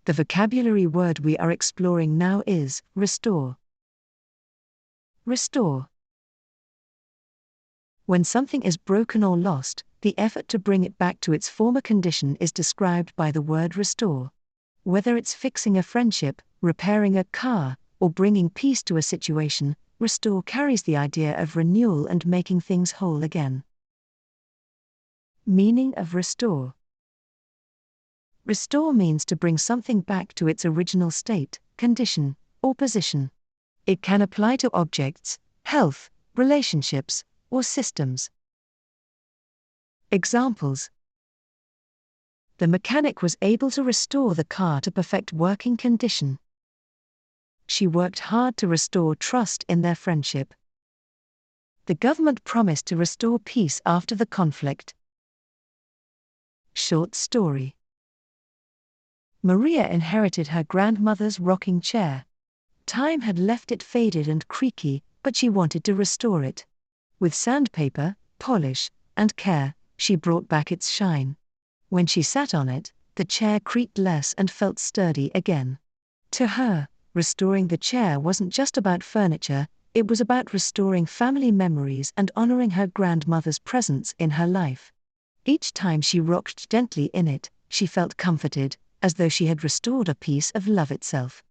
The vocabulary word we are exploring now is restore. Restore. When something is broken or lost, the effort to bring it back to its former condition is described by the word restore. Whether it's fixing a friendship, repairing a car, or bringing peace to a situation, restore carries the idea of renewal and making things whole again. Meaning of restore. Restore means to bring something back to its original state, condition, or position. It can apply to objects, health, relationships, or systems. Examples. The mechanic was able to restore the car to perfect working condition. She worked hard to restore trust in their friendship. The government promised to restore peace after the conflict. Short story. Maria inherited her grandmother's rocking chair. Time had left it faded and creaky, but she wanted to restore it. With sandpaper, polish, and care, she brought back its shine. When she sat on it, the chair creaked less and felt sturdy again. To her, restoring the chair wasn't just about furniture, it was about restoring family memories and honoring her grandmother's presence in her life. Each time she rocked gently in it, she felt comforted, as though she had restored a piece of love itself.